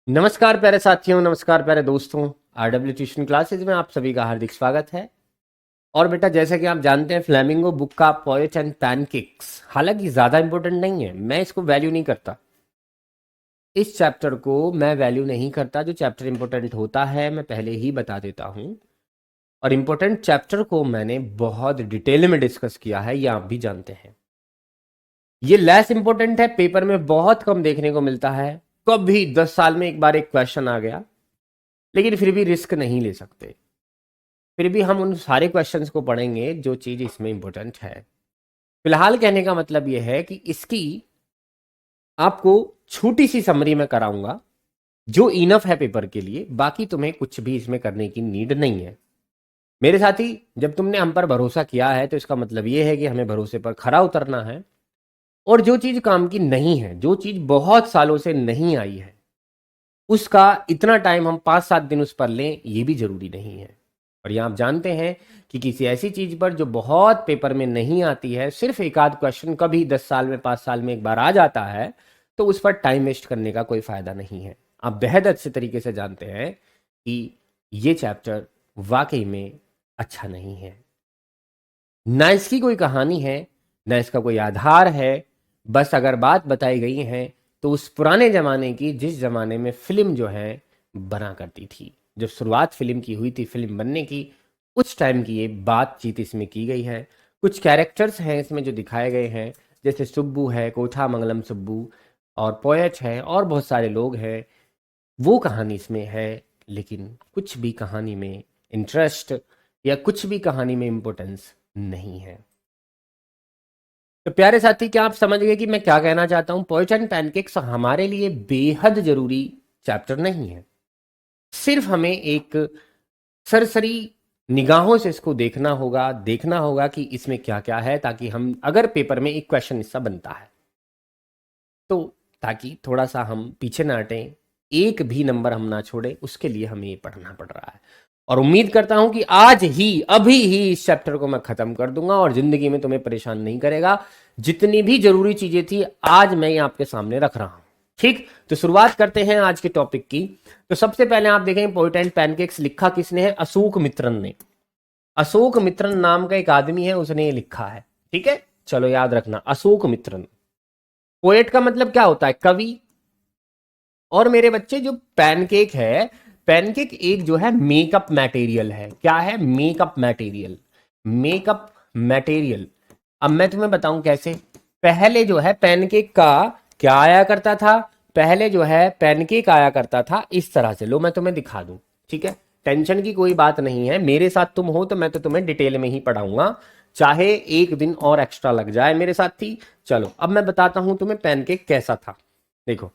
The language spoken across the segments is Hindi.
नमस्कार प्यारे साथियों, नमस्कार प्यारे दोस्तों। आरडब्ल्यू ट्यूशन क्लासेज में आप सभी का हार्दिक स्वागत है। और बेटा, जैसा कि आप जानते हैं, फ्लेमिंगो बुक का पोएट एंड पैनकेक्स हालांकि ज़्यादा इंपॉर्टेंट नहीं है। मैं इसको वैल्यू नहीं करता, इस चैप्टर को मैं वैल्यू नहीं करता। जो चैप्टर इंपॉर्टेंट होता है मैं पहले ही बता देता हूँ, और इम्पोर्टेंट चैप्टर को मैंने बहुत डिटेल में डिस्कस किया है, ये आप भी जानते हैं। ये लेस इंपॉर्टेंट है, पेपर में बहुत कम देखने को मिलता है। कभी 10 साल में एक बार एक क्वेश्चन आ गया, लेकिन फिर भी रिस्क नहीं ले सकते। फिर भी हम उन सारे क्वेश्चंस को पढ़ेंगे जो चीज़ इसमें इंपॉर्टेंट है। फिलहाल कहने का मतलब यह है कि इसकी आपको छोटी सी समरी में कराऊंगा जो इनफ है पेपर के लिए। बाकी तुम्हें कुछ भी इसमें करने की नीड नहीं है। मेरे साथी, जब तुमने हम पर भरोसा किया है तो इसका मतलब यह है कि हमें भरोसे पर खरा उतरना है। और जो चीज़ काम की नहीं है, जो चीज़ बहुत सालों से नहीं आई है, उसका इतना टाइम हम 5-7 दिन उस पर लें, ये भी जरूरी नहीं है। और ये आप जानते हैं कि किसी ऐसी चीज पर जो बहुत पेपर में नहीं आती है, सिर्फ एक आध क्वेश्चन कभी 10 साल में 5 साल में एक बार आ जाता है, तो उस पर टाइम वेस्ट करने का कोई फायदा नहीं है। आप बेहद अच्छे तरीके से जानते हैं कि ये चैप्टर वाकई में अच्छा नहीं है। ना इसकी कोई कहानी है, ना इसका कोई आधार है। बस अगर बात बताई गई है तो उस पुराने ज़माने की, जिस ज़माने में फिल्म जो है बना करती थी, जब शुरुआत फिल्म की हुई थी फिल्म बनने की, उस टाइम की ये बातचीत इसमें की गई है। कुछ कैरेक्टर्स हैं इसमें जो दिखाए गए हैं, जैसे सुब्बू है, कोठा मंगलम सुब्बू, और पोएट है, और बहुत सारे लोग हैं। वो कहानी इसमें है, लेकिन कुछ भी कहानी में इंटरेस्ट या कुछ भी कहानी में इम्पोर्टेंस नहीं है। तो प्यारे साथी, क्या आप समझ गए कि मैं क्या कहना चाहता हूं? पोएट एंड पैनकेक्स हमारे लिए बेहद जरूरी चैप्टर नहीं है। सिर्फ हमें एक सरसरी निगाहों से इसको देखना होगा कि इसमें क्या क्या है, ताकि हम, अगर पेपर में एक क्वेश्चन इसका बनता है तो, ताकि थोड़ा सा हम पीछे ना हटें, एक भी नंबर हम ना छोड़े, उसके लिए हमें ये पढ़ना पड़ रहा है। और उम्मीद करता हूं कि आज ही, अभी ही इस चैप्टर को मैं खत्म कर दूंगा और जिंदगी में तुम्हें परेशान नहीं करेगा। जितनी भी जरूरी चीजें थी आज मैं ये आपके सामने रख रहा हूं। ठीक, तो शुरुआत करते हैं आज के टॉपिक की। तो सबसे पहले आप देखें, पोएट एंड पैनकेक्स लिखा किसने है? अशोक मित्रन ने। अशोक मित्रन नाम का एक आदमी है, उसने ये लिखा है। ठीक है, चलो याद रखना, अशोक मित्रन। पोएट का मतलब क्या होता है? कवि। और मेरे बच्चे, जो पैनकेक है, पैनकेक एक जो है मेकअप मटेरियल है। क्या है? Makeup material. Makeup material. अब मैं तुम्हें बताऊं कैसे। पहले जो है पैनकेक का क्या आया करता था? पहले जो है पैनकेक आया करता था इस तरह से। लो मैं तुम्हें दिखा दूं, ठीक है? टेंशन की कोई बात नहीं है, मेरे साथ तुम हो तो मैं तो तुम्हें डिटेल में ही पढ़ाऊंगा, चाहे एक दिन और एक्स्ट्रा लग जाए मेरे साथी। चलो अब मैं बताता हूं तुम्हें पैनकेक कैसा था। देखो,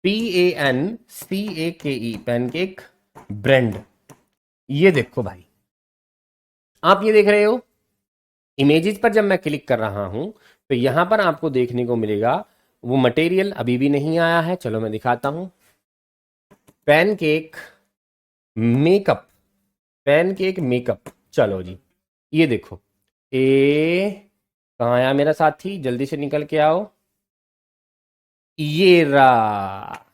PANCAKE, पैनकेक ब्रांड। ये देखो भाई, आप ये देख रहे हो इमेजेस पर। जब मैं क्लिक कर रहा हूं तो यहां पर आपको देखने को मिलेगा वो मटेरियल अभी भी नहीं आया है। चलो मैं दिखाता हूं, पैनकेक मेकअप। पैनकेक मेकअप, चलो जी, ये देखो। कहाँ आया मेरा साथी? जल्दी से निकल के आओ। ये रहा,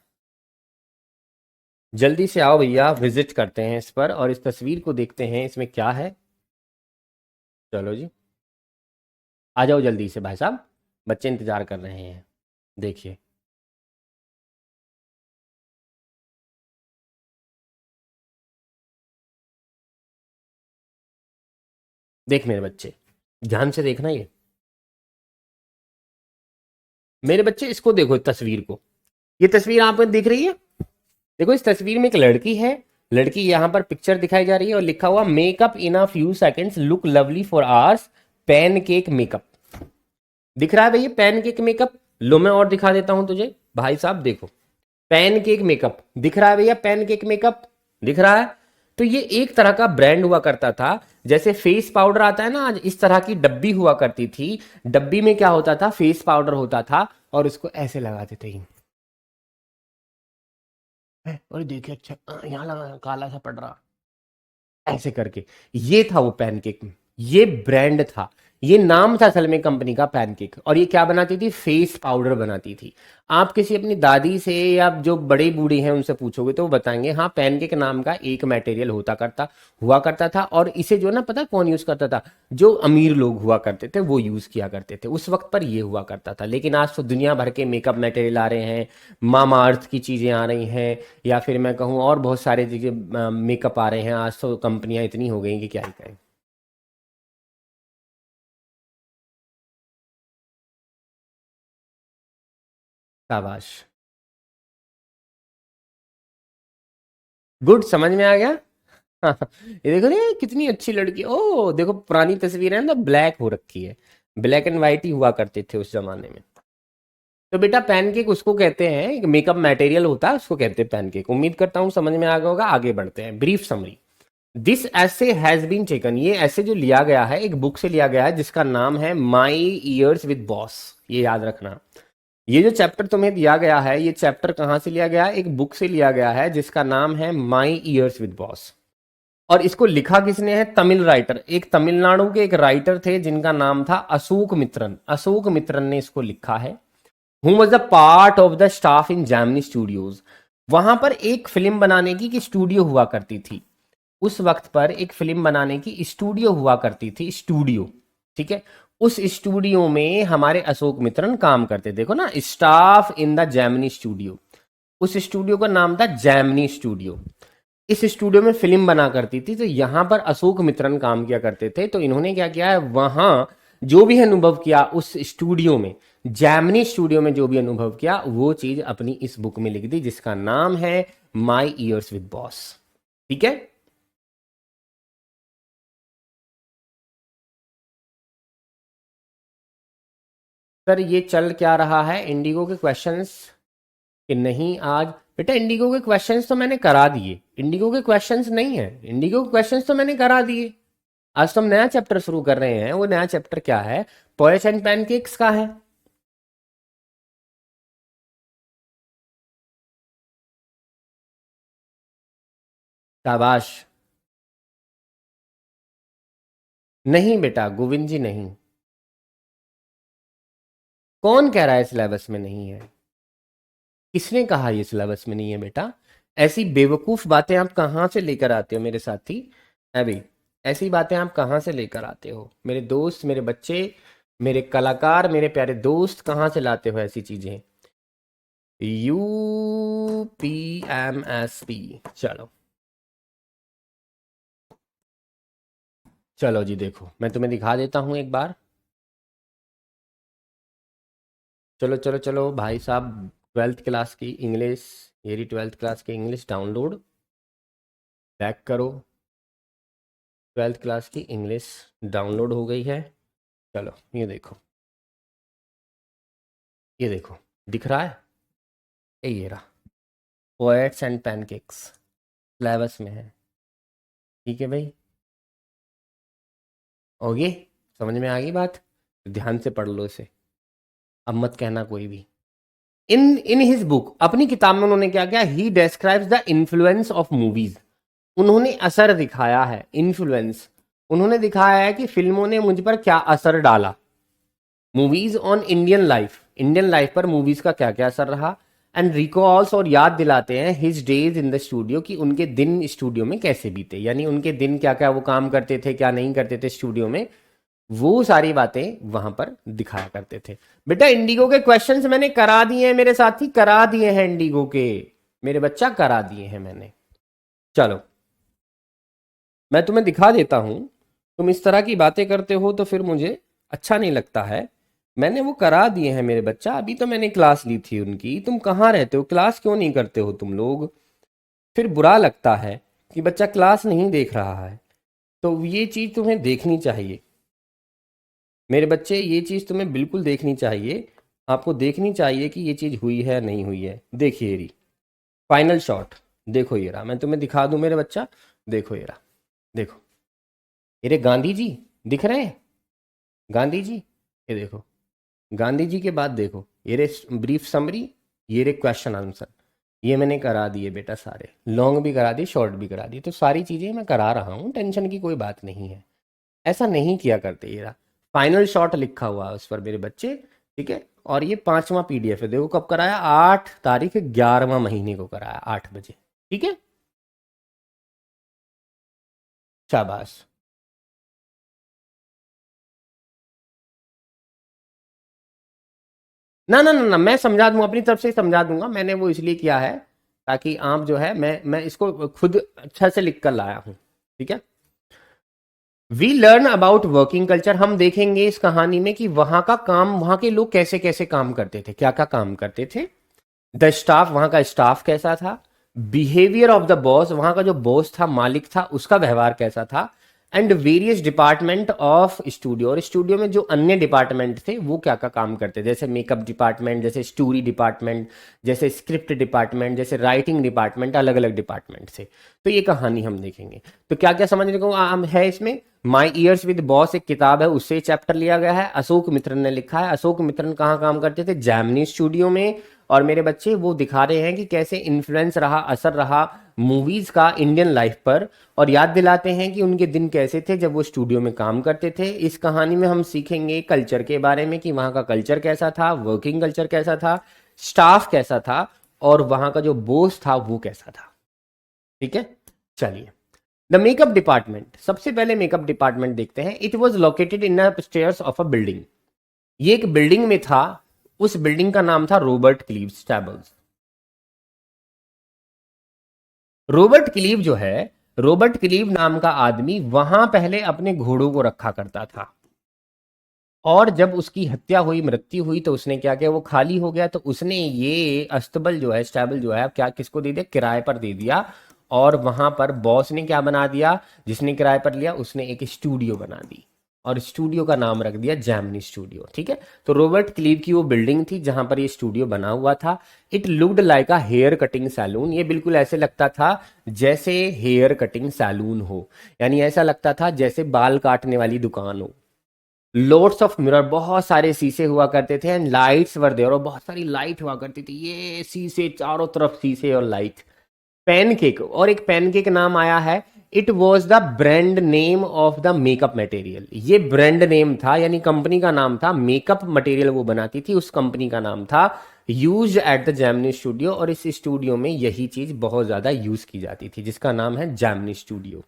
जल्दी से आओ भैया, विजिट करते हैं इस पर और इस तस्वीर को देखते हैं इसमें क्या है। चलो जी, आ जाओ जल्दी से भाई साहब, बच्चे इंतजार कर रहे हैं। देखिए, देख मेरे बच्चे, ध्यान से देखना। ये मेरे बच्चे, इसको देखो, इस तस्वीर को। ये तस्वीर आपको दिख रही है? देखो, इस तस्वीर में एक लड़की है। लड़की यहाँ पर पिक्चर दिखाई जा रही है और लिखा हुआ makeup in a few seconds, look lovely for hours, pancake makeup. दिख रहा है भैया पैनकेक मेकअप? लो मैं और दिखा देता हूं तुझे भाई साहब, देखो, पैनकेक मेकअप दिख रहा है भैया, पैनकेक मेकअप दिख रहा है। तो ये एक तरह का ब्रांड हुआ करता था। जैसे फेस पाउडर आता है ना, आज इस तरह की डब्बी हुआ करती थी। डब्बी में क्या होता था? फेस पाउडर होता था, और उसको ऐसे लगाते थे। और देखिए, अच्छा यहाँ लगा, काला सा पड़ रहा, ऐसे करके। ये था वो पैनकेक। ये ब्रांड था, ये नाम था असल में कंपनी का पैनकेक। और ये क्या बनाती थी? फेस पाउडर बनाती थी। आप किसी अपनी दादी से या जो बड़े बूढ़े हैं उनसे पूछोगे तो वो बताएंगे हाँ पैनकेक नाम का एक मटेरियल हुआ करता था। और इसे जो ना पता कौन यूज करता था? जो अमीर लोग हुआ करते थे वो यूज किया करते थे, उस वक्त पर ये हुआ करता था। लेकिन आज तो दुनिया भर के मेकअप मटेरियल आ रहे हैं, मामा अर्थ की चीजें आ रही हैं, या फिर मैं कहूँ और बहुत सारे चीजें मेकअप आ रहे हैं। आज तो कंपनियां इतनी हो गई कि क्या ही कहें। शाबाश, गुड, समझ में आ गया। ये देखो ना कितनी अच्छी लड़की, ओ देखो पुरानी तस्वीर है ना, ब्लैक हो रखी है। ब्लैक एंड वाइट ही हुआ करते थे उस जमाने में। तो बेटा पैनकेक उसको कहते हैं, एक मेकअप मटेरियल होता है उसको कहते हैं पैनकेक। उम्मीद करता हूँ समझ में आ गया होगा। आगे बढ़ते हैं, ब्रीफ समरी। दिस ऐसे हैज बीन टेकन, ये ऐसे जो लिया गया है एक बुक से लिया गया है जिसका नाम है माई ईयर्स विद बॉस। ये याद रखना। ये जो चैप्टर तुम्हें दिया गया है, ये चैप्टर कहाँ से लिया गया है? एक बुक से लिया गया है जिसका नाम है माई ईयर्स विद बॉस। और इसको लिखा किसने है? तमिल राइटर, एक तमिलनाडु के एक राइटर थे जिनका नाम था अशोक मित्रन। अशोक मित्रन ने इसको लिखा है। Who was the part of the staff in Gemini studios. वहां पर एक फिल्म बनाने की स्टूडियो हुआ करती थी। उस वक्त पर एक फिल्म बनाने की स्टूडियो हुआ करती थी, स्टूडियो। ठीक है, उस स्टूडियो में हमारे अशोक मित्रन काम करते। देखो ना, staff in the Gemini studio. उस स्टूडियो का नाम था जैमनी स्टूडियो। इस स्टूडियो में फिल्म बना करती थी, तो यहां पर अशोक मित्रन काम किया करते थे। तो इन्होंने क्या किया है, वहां जो भी अनुभव किया उस स्टूडियो में, जैमनी स्टूडियो में जो भी अनुभव किया वो चीज अपनी इस बुक में लिख दी जिसका नाम है माई ईयर्स विद बॉस। ठीक है। सर ये चल क्या रहा है, इंडिगो के क्वेश्चंस कि नहीं आज? बेटा इंडिगो के क्वेश्चंस तो मैंने करा दिए। इंडिगो के क्वेश्चंस नहीं है, इंडिगो के क्वेश्चंस तो मैंने करा दिए। आज तो हम नया चैप्टर शुरू कर रहे हैं। वो नया चैप्टर क्या है? पोएट्स एंड पैनकेक्स का है। शाबाश। नहीं बेटा गोविंद जी नहीं। कौन कह रहा है सिलेबस में नहीं है? किसने कहा ये सिलेबस में नहीं है बेटा? ऐसी बेवकूफ बातें आप कहाँ से लेकर आते हो मेरे साथी? अभी ऐसी बातें आप कहाँ से लेकर आते हो मेरे दोस्त, मेरे बच्चे, मेरे कलाकार, मेरे प्यारे दोस्त? कहाँ से लाते हो ऐसी चीजें? UPMSP। चलो चलो जी, देखो मैं तुम्हें दिखा देता हूँ एक बार। चलो चलो चलो भाई साहब, ट्वेल्थ क्लास की इंग्लिश, मेरी ट्वेल्थ क्लास की इंग्लिश डाउनलोड बैक करो। ट्वेल्थ क्लास की इंग्लिश डाउनलोड हो गई है। चलो ये देखो दिख रहा है? ये रहा, पोएट्स एंड पैनकेक्स सिलेबस में है। ठीक है भाई, ओके, समझ में आ गई बात? ध्यान से पढ़ लो इसे, अब मत कहना कोई भी। इन इन हिज बुक, अपनी किताब में उन्होंने क्या किया? He describes the influence of movies. उन्होंने असर दिखाया है, इन्फ्लुएंस। उन्होंने दिखाया है कि फिल्मों ने मुझ पर क्या असर डाला। Movies on Indian life, Indian life पर मूवीज का क्या क्या असर रहा। एंड रिकॉल्स, और याद दिलाते हैं his days in the studio, कि उनके दिन स्टूडियो में कैसे बीते, यानी उनके दिन क्या क्या वो काम करते थे, क्या नहीं करते थे स्टूडियो में। वो सारी बातें वहां पर दिखाया करते थे। बेटा इंडिगो के क्वेश्चंस मैंने करा दिए हैं मेरे साथी, करा दिए हैं इंडिगो के, मेरे बच्चा करा दिए हैं मैंने। चलो मैं तुम्हें दिखा देता हूं। तुम इस तरह की बातें करते हो तो फिर मुझे अच्छा नहीं लगता है। मैंने वो करा दिए हैं मेरे बच्चा, अभी तो मैंने क्लास ली थी उनकी। तुम कहाँ रहते हो? क्लास क्यों नहीं करते हो तुम लोग? फिर बुरा लगता है कि बच्चा क्लास नहीं देख रहा है। तो ये चीज़ तुम्हें देखनी चाहिए मेरे बच्चे, ये चीज़ तुम्हें बिल्कुल देखनी चाहिए। आपको देखनी चाहिए कि ये चीज़ हुई है नहीं हुई है। देखिए रही फाइनल शॉट, देखो ये रहा, मैं तुम्हें दिखा दूं मेरे बच्चा। देखो ये रहा, देखो ये रे गांधी जी, दिख रहे हैं गांधी जी? ये देखो गांधी जी के बाद देखो ये रे ब्रीफ समरी, ये रे क्वेश्चन आंसर। ये मैंने करा दिए बेटा सारे, लॉन्ग भी करा दिए, शॉर्ट भी करा दिए। तो सारी चीज़ें मैं करा रहा हूँ, टेंशन की कोई बात नहीं है। ऐसा नहीं किया करते। ये रहा फाइनल शॉट लिखा हुआ है उस पर मेरे बच्चे, ठीक है। और ये 5वां पीडीएफ है, देखो कब कराया, 8 तारीख 11वां महीने को कराया, 8 बजे, ठीक है। शाबाश। ना ना ना ना, मैं समझा दूंगा, अपनी तरफ से समझा दूंगा। मैंने वो इसलिए किया है ताकि आप जो है, मैं इसको खुद अच्छा से लिख कर लाया हूं, ठीक है। We learn about working culture, हम देखेंगे इस कहानी में कि वहां का काम, वहां के लोग कैसे कैसे काम करते थे, क्या क्या काम करते थे। द स्टाफ, वहां का स्टाफ कैसा था। बिहेवियर ऑफ द बॉस, वहां का जो बॉस था, मालिक था, उसका व्यवहार कैसा था। And various department of studio, और स्टूडियो में जो अन्य डिपार्टमेंट थे वो क्या क्या काम करते थे, जैसे मेकअप डिपार्टमेंट, जैसे स्टोरी डिपार्टमेंट, जैसे स्क्रिप्ट डिपार्टमेंट, जैसे राइटिंग डिपार्टमेंट, अलग अलग डिपार्टमेंट थे। तो ये कहानी हम देखेंगे। तो क्या क्या समझने को है इसमें। माई ईयर्स विद बॉस एक किताब है, उससे चैप्टर लिया गया है, अशोक मित्रन ने लिखा है। अशोक मित्रन कहाँ काम करते थे, जैमनी स्टूडियो में। और मेरे बच्चे वो दिखा रहे हैं कि कैसे इन्फ्लुएंस रहा, असर रहा मूवीज का इंडियन लाइफ पर, और याद दिलाते हैं कि उनके दिन कैसे थे जब वो स्टूडियो में काम करते थे। इस कहानी में हम सीखेंगे कल्चर के बारे में कि वहां का कल्चर कैसा था, वर्किंग कल्चर कैसा था, स्टाफ कैसा था, और वहां का जो बॉस था वो कैसा था, ठीक है। चलिए, द मेकअप डिपार्टमेंट, सबसे पहले मेकअप डिपार्टमेंट देखते हैं। It was located in stairs of a building, ये एक बिल्डिंग में था। उस बिल्डिंग का नाम था रॉबर्ट क्लीव स्टैबल्स। रॉबर्ट क्लीव जो है, रॉबर्ट क्लीव नाम का आदमी वहां पहले अपने घोड़ों को रखा करता था। और जब उसकी हत्या हुई, मृत्यु हुई, तो उसने क्या किया, वो खाली हो गया, तो उसने ये अस्तबल जो है, स्टैबल जो है, अब क्या किसको दे दिया, किराए पर दे दिया। और वहां पर बॉस ने क्या बना दिया, जिसने किराए पर लिया उसने एक स्टूडियो बना दी, और स्टूडियो का नाम रख दिया जैमनी स्टूडियो, ठीक है। तो रॉबर्ट क्लीव की वो बिल्डिंग थी जहां पर ये स्टूडियो बना हुआ था। It looked like a hair cutting salon, ये बिल्कुल ऐसे लगता था जैसे हेयर कटिंग सैलून हो, यानी ऐसा लगता था जैसे बाल काटने वाली दुकान हो। लोड्स ऑफ मिरर, बहुत सारे शीशे हुआ करते थे, एंड लाइट्स वर देयर, और बहुत सारी लाइट हुआ करती थी, ये शीशे चारों तरफ शीशे और लाइट। पैनकेक, और एक पैनकेक नाम आया है। It was the brand name of the makeup material, ये ब्रांड नेम था, यानी कंपनी का नाम था, मेकअप मटेरियल वो बनाती थी, उस कंपनी का नाम था, use at the Gemini studio. और इस स्टूडियो में यही चीज बहुत ज्यादा यूज की जाती थी, जिसका नाम है Gemini studio.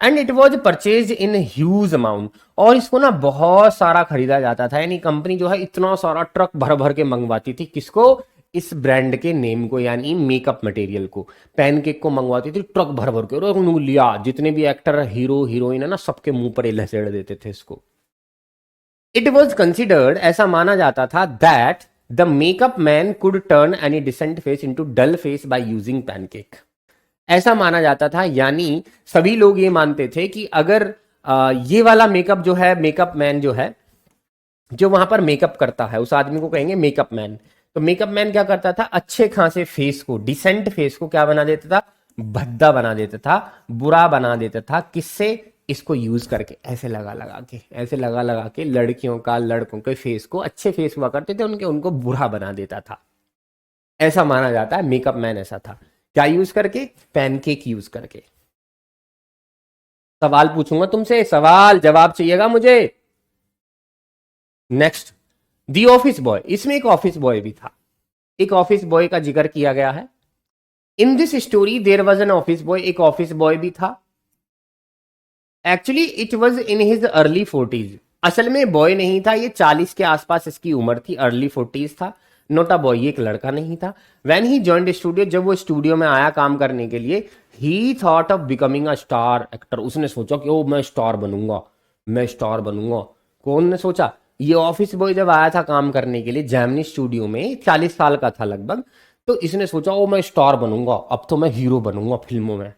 And it was purchase in huge amount, और इसको ना बहुत सारा खरीदा जाता था, यानी कंपनी जो है इतना सारा ट्रक भर भर के मंगवाती थी, किसको, इस ब्रांड के नेम को, यानी मेकअप मटेरियल को, पैनकेक को मंगवाती थी ट्रक भर भर के, और उन्होंने लिया, जितने भी एक्टर, हीरो हीरोइन है ना, सबके मुंह पर ये लसेड़ देते थे इसको। इट वॉज कंसिडर्ड, ऐसा माना जाता था, that the makeup man could turn any decent face into dull face by using pancake. ऐसा माना जाता था, यानी सभी लोग ये मानते थे कि अगर ये वाला मेकअप जो है, मेकअप मैन जो है, जो वहां पर मेकअप करता है, उस आदमी को कहेंगे मेकअप मैन। तो मेकअप मैन क्या करता था, अच्छे खासे फेस को, डिसेंट फेस को क्या बना देता था, भद्दा बना देता था, बुरा बना देता था, किससे, इसको यूज करके, ऐसे लगा लगा के, ऐसे लगा लगा के लड़कियों का, लड़कों के फेस को, अच्छे फेस हुआ करते थे उनके, उनको बुरा बना देता था। ऐसा माना जाता है, मेकअप मैन ऐसा था, क्या यूज करके, पैनकेक यूज करके। सवाल पूछूंगा तुमसे, सवाल जवाब चाहिएगा मुझे। नेक्स्ट, दी ऑफिस बॉय, इसमें एक ऑफिस बॉय भी था, एक ऑफिस बॉय का जिक्र किया गया है। In this story there was an office boy, एक ऑफिस बॉय भी था। Actually it was in his early 40s, असल में बॉय नहीं था ये, 40 के आसपास इसकी उम्र थी, अर्ली 40s था, नोट अ बॉय, ये एक लड़का नहीं था। व्हेन ही जॉइंड स्टूडियो, जब वो स्टूडियो में आया काम करने के लिए, ही thought of becoming a star actor, उसने सोचा कि ओ मैं स्टार बनूंगा, मैं स्टार बनूंगा। कौन ने सोचा, ये ऑफिस बॉय जब आया था काम करने के लिए जैमनी स्टूडियो में, 40 साल का था लगभग, तो इसने सोचा ओ मैं स्टार बनूंगा, अब तो मैं हीरो बनूंगा फिल्मों में,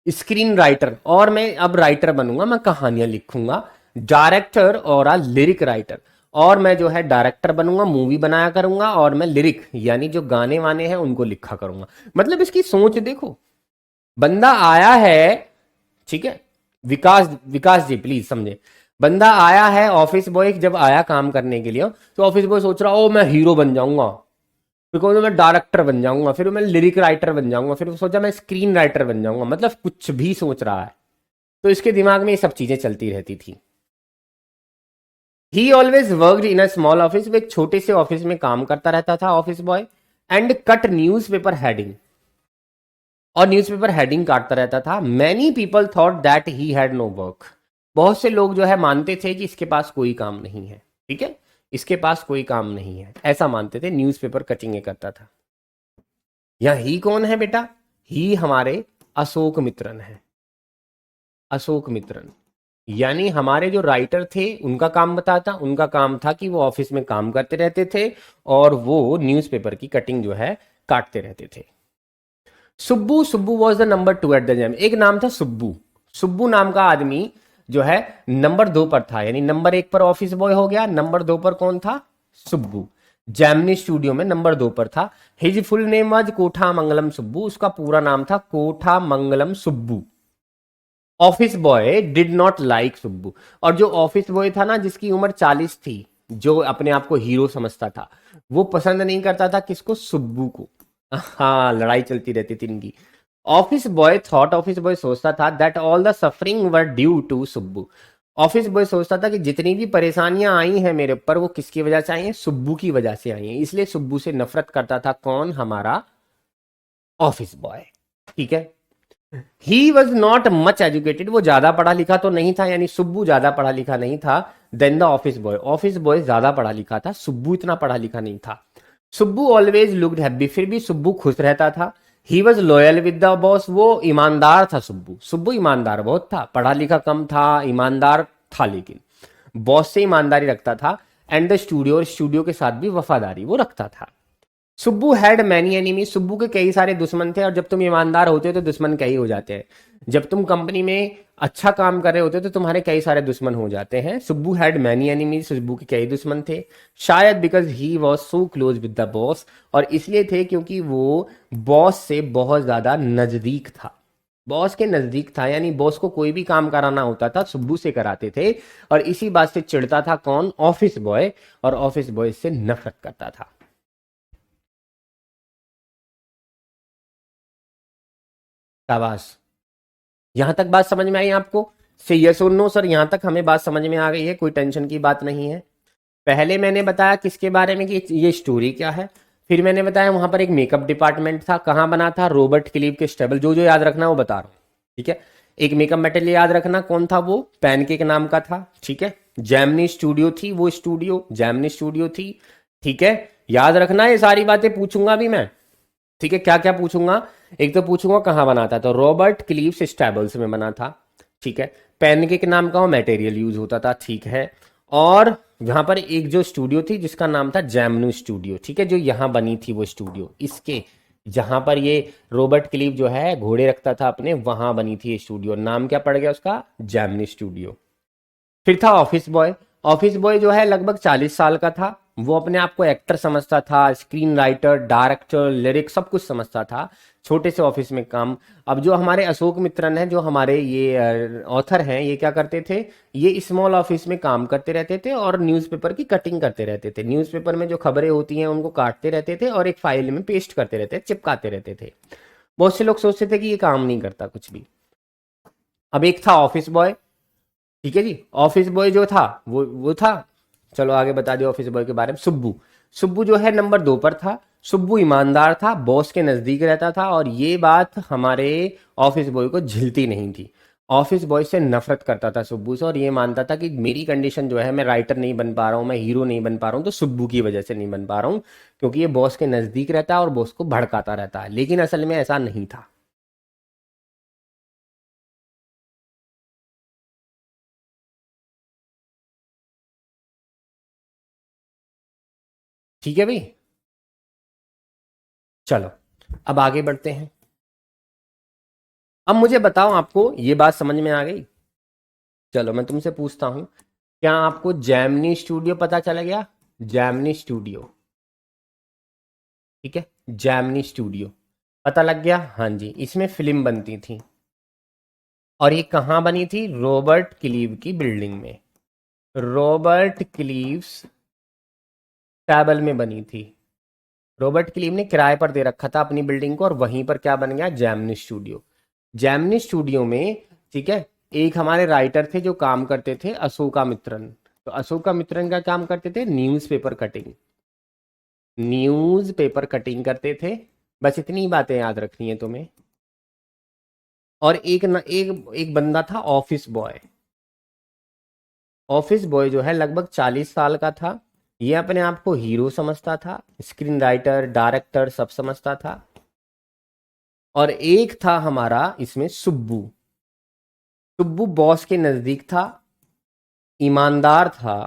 स्क्रीन राइटर, और मैं अब राइटर बनूंगा, मैं कहानियां लिखूंगा, डायरेक्टर और आ लिरिक राइटर, और मैं जो है डायरेक्टर बनूंगा, मूवी बनाया करूंगा, और मैं लिरिक यानी जो गाने वाने हैं उनको लिखा करूंगा। मतलब इसकी सोच देखो, बंदा आया है, ठीक है, विकास, विकास जी प्लीज समझे, बंदा आया है, ऑफिस बॉय जब आया काम करने के लिए, तो ऑफिस बॉय सोच रहा ओ मैं हीरो बन जाऊंगा, फिर कहूँगा मैं डायरेक्टर बन जाऊंगा, फिर मैं लिरिक राइटर बन जाऊंगा, फिर सोचा मैं स्क्रीन राइटर बन जाऊंगा, मतलब कुछ भी सोच रहा है। तो इसके दिमाग में ये सब चीजें चलती रहती थी। ही always worked in a small office, वो एक छोटे से ऑफिस में काम करता रहता था, office boy, and cut newspaper heading, और न्यूज़पेपर हेडिंग काटता रहता था। Many people thought that he had no work, बहुत से लोग जो है मानते थे कि इसके पास कोई काम नहीं है, ठीक है, इसके पास कोई काम नहीं है, ऐसा मानते थे, न्यूज़पेपर कटिंग करता था। यहाँ ही कौन है बेटा? ही हमारे अशोक मित्रन है, अशोक मित्रन, यानी हमारे जो राइटर थे उनका काम बताता, उनका काम था कि वो ऑफिस में काम करते रहते थे और वो न्यूज़पेपर की कटिंग जो है काटते रहते थे। Subbu, Subbu was the number 2 at the gem, एक नाम था सुब्बू, सुब्बू नाम का आदमी जो है नंबर 2 पर था, यानी नंबर 1 पर ऑफिस बॉय हो गया, नंबर 2 पर कौन था? सुब्बू। जैमनी स्टूडियो में नंबर 2 पर था। हिज फुल नेम वाज कोठा मंगलम सुब्बू, उसका पूरा नाम था Kotha Mangalam Subbu. Office boy did not like Subbu, और जो ऑफिस बॉय था ना, जिसकी उम्र 40 थी, जो अपने आप को हीरो समझता था, वो पसंद नहीं करता था किसको? सुब्बू को। हाँ, लड़ाई चलती रहती थी इनकी। Office boy thought, office boy सोचता था that all the suffering were due to Subbu, office boy सोचता था कि जितनी भी परेशानियां आई हैं मेरे ऊपर, वो किसकी वजह से आई हैं? सुब्बू की वजह से आई हैं। इसलिए सुब्बू से नफरत करता था कौन? हमारा ऑफिस बॉय, ठीक है। He was not much educated, वो ज्यादा पढ़ा लिखा तो नहीं था, यानी सुब्बू ज्यादा पढ़ा लिखा नहीं था then the office boy, office boy ज्यादा पढ़ा लिखा था, सुब्बू इतना पढ़ा लिखा नहीं था। सुब्बू ऑलवेज लुक्ड हैप्पी, फिर भी सुब्बू खुश रहता था। He was loyal with the boss, वो ईमानदार था सुब्बू, सुब्बू ईमानदार बहुत था, पढ़ा लिखा कम था, ईमानदार था, लेकिन बॉस से ईमानदारी रखता था। एंड द स्टूडियो, और स्टूडियो के साथ भी वफादारी वो रखता था। Subbu had many enemy, Subbu के कई सारे दुश्मन थे, और जब तुम ईमानदार होते हो तो दुश्मन कई हो जाते हैं। जब तुम कंपनी में अच्छा काम कर रहे होते हो तो तुम्हारे कई सारे दुश्मन हो जाते हैं। Subbu had many enemy, Subbu के कई दुश्मन थे, शायद because he was so close with the boss, और इसलिए थे क्योंकि वो बॉस से बहुत ज्यादा नजदीक था, बॉस के नजदीक था, यानी बॉस को कोई भी काम कराना होता था सुब्बू से कराते थे, और इसी बात से चिढ़ता था कौन? ऑफिस बॉय, और ऑफिस बॉय से नफरत करता था। शाबाश, यहां तक बात समझ में आई आपको? से यस और नो सर, यहां तक हमें बात समझ में आ गई है, कोई टेंशन की बात नहीं है। पहले मैंने बताया किसके बारे में कि ये स्टोरी क्या है, फिर मैंने बताया वहां पर एक मेकअप डिपार्टमेंट था, कहाँ बना था? रॉबर्ट क्लीव के स्टेबल, जो जो याद रखना वो बता रहा हूँ, ठीक है। एक मेकअप मटेरियल याद रखना, कौन था वो? पैनकेक नाम का था, ठीक है। जैमनी स्टूडियो थी वो स्टूडियो, जैमनी स्टूडियो थी, ठीक है। याद रखना, ये सारी बातें पूछूंगा भी मैं, ठीक है। क्या क्या पूछूंगा? एक तो पूछूंगा कहाँ बना था, तो रॉबर्ट क्लीव्स स्टैबल्स में बना था, ठीक है। पैनकेक नाम का वो मटेरियल यूज होता था, ठीक है। और यहाँ पर एक जो स्टूडियो थी जिसका नाम था जैमनू स्टूडियो, ठीक है, जो यहाँ बनी थी वो स्टूडियो, इसके जहां पर ये रॉबर्ट क्लीव जो है घोड़े रखता था अपने, वहां बनी थी ये स्टूडियो, नाम क्या पड़ गया उसका? Gemini studio. फिर था ऑफिस बॉय, ऑफिस बॉय जो है लगभग 40 साल का था, वो अपने आप को एक्टर समझता था, स्क्रीन राइटर, डायरेक्टर, लिरिक सब कुछ समझता था, छोटे से ऑफिस में काम। अब जो हमारे अशोक मित्रन है, जो हमारे ये ऑथर हैं, ये क्या करते थे? ये स्मॉल ऑफिस में काम करते रहते थे और न्यूज़पेपर की कटिंग करते रहते थे, न्यूज़पेपर में जो खबरें होती हैं उनको काटते रहते थे और एक फाइल में पेस्ट करते रहते, चिपकाते रहते थे। बहुत से लोग सोचते थे कि ये काम नहीं करता कुछ भी। अब एक था ऑफिस बॉय, ठीक है जी, ऑफिस बॉय जो था वो था, चलो आगे बता दियो ऑफिस बॉय के बारे में। सुब्बू, सुब्बू जो है नंबर 2 पर था, सुब्बू ईमानदार था, बॉस के नजदीक रहता था, और ये बात हमारे ऑफिस बॉय को झिलती नहीं थी। ऑफिस बॉय से नफरत करता था सुब्बू से, और ये मानता था कि मेरी कंडीशन जो है, मैं राइटर नहीं बन पा रहा हूँ, मैं हीरो नहीं बन पा रहा हूँ, तो सुब्बू की वजह से नहीं बन पा रहा हूँ, क्योंकि ये बॉस के नजदीक रहता है और बॉस को भड़काता रहता है, लेकिन असल में ऐसा नहीं था। ठीक है भाई, चलो अब आगे बढ़ते हैं। अब मुझे बताओ, आपको ये बात समझ में आ गई? चलो मैं तुमसे पूछता हूं, क्या आपको जैमनी स्टूडियो पता चला गया? जैमनी स्टूडियो, ठीक है, जैमनी स्टूडियो पता लग गया? हाँ जी, इसमें फिल्म बनती थी, और ये कहाँ बनी थी? रॉबर्ट क्लीव की बिल्डिंग में, रॉबर्ट क्लीव्स टैबल में बनी थी। रॉबर्ट क्लीव ने किराए पर दे रखा था अपनी बिल्डिंग को, और वहीं पर क्या बन गया? Gemini studio. जैमनी स्टूडियो में, ठीक है, एक हमारे राइटर थे जो काम करते थे अशोका मित्रन। तो अशोका मित्रन का काम करते थे न्यूज़पेपर कटिंग, न्यूज़पेपर कटिंग करते थे। बस इतनी बातें याद रखनी है तुम्हें। और एक बंदा था ऑफिस बॉय। ऑफिस बॉय जो है लगभग 40 साल का था। ये अपने आप को हीरो समझता था, स्क्रीन राइटर डायरेक्टर सब समझता था। और एक था हमारा इसमें सुब्बू। सुब्बू बॉस के नजदीक था, ईमानदार था,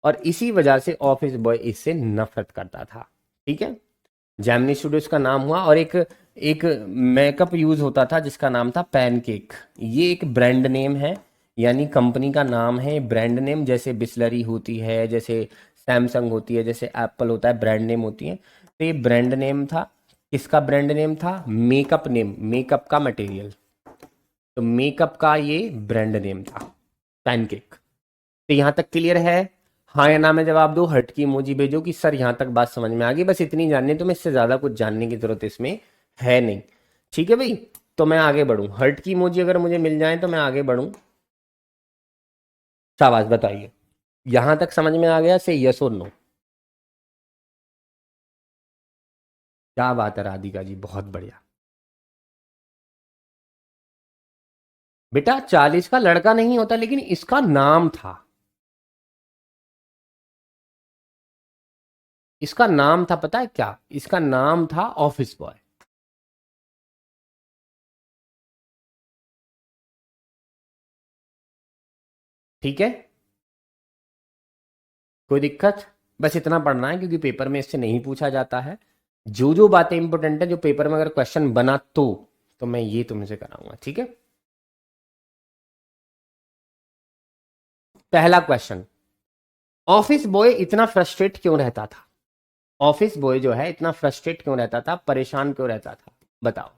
और इसी वजह से ऑफिस बॉय इससे नफरत करता था। ठीक है, जेमिनी स्टूडियोज का नाम हुआ। और एक एक मेकअप यूज होता था जिसका नाम था पैनकेक। ये एक ब्रांड नेम है, यानी कंपनी का नाम है, ब्रांड नेम। जैसे बिस्लरी होती है, जैसे सैमसंग होती है, जैसे एप्पल होता है, ब्रांड नेम होती है। तो ये ब्रांड नेम था। किसका ब्रांड नेम था? मेकअप नेम, मेकअप का मटेरियल। तो मेकअप का ये ब्रांड नेम था पैनकेक। तो यहां तक क्लियर है? हाँ या ना में जवाब दो, हर्ट की इमोजी भेजो कि सर यहां तक बात समझ में आ गई। बस इतनी जाननी, तो मैं इससे ज्यादा कुछ जानने की जरूरत इसमें है नहीं। ठीक है भाई, तो मैं आगे बढ़ूं। हर्ट की इमोजी अगर मुझे मिल जाए तो मैं आगे बढ़ूं। शाबाश, बताइए यहां तक समझ में आ गया से यस और नो? क्या बात है राधिका जी, बहुत बढ़िया। बेटा 40 का लड़का नहीं होता, लेकिन इसका नाम था, इसका नाम था, पता है क्या? इसका नाम था ऑफिस बॉय। ठीक है, कोई दिक्कत? बस इतना पढ़ना है क्योंकि पेपर में इससे नहीं पूछा जाता है। जो जो बातें इंपॉर्टेंट है, जो पेपर में अगर क्वेश्चन बना तो मैं ये तुमसे कराऊंगा। ठीक है, पहला क्वेश्चन, ऑफिस बॉय इतना फ्रस्ट्रेट क्यों रहता था? ऑफिस बॉय जो है इतना फ्रस्ट्रेट क्यों रहता था, परेशान क्यों रहता था? बताओ,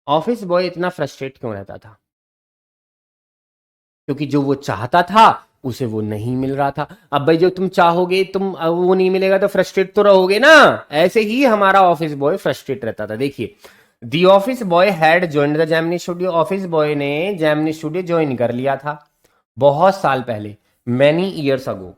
ऑफिस बॉय इतना फ्रस्ट्रेट क्यों रहता था? क्योंकि जो वो चाहता था उसे वो नहीं मिल रहा था। अब भाई जो तुम चाहोगे, तुम वो नहीं मिलेगा तो फ्रस्ट्रेट तो रहोगे ना। ऐसे ही हमारा ऑफिस बॉय फ्रस्ट्रेट रहता था। देखिए, the office boy had joined the Gemini studio. Office boy ने जेमिनी स्टूडियो ज्वाइन कर लिया था बहुत साल पहले, मैनी ईयर्स अगो।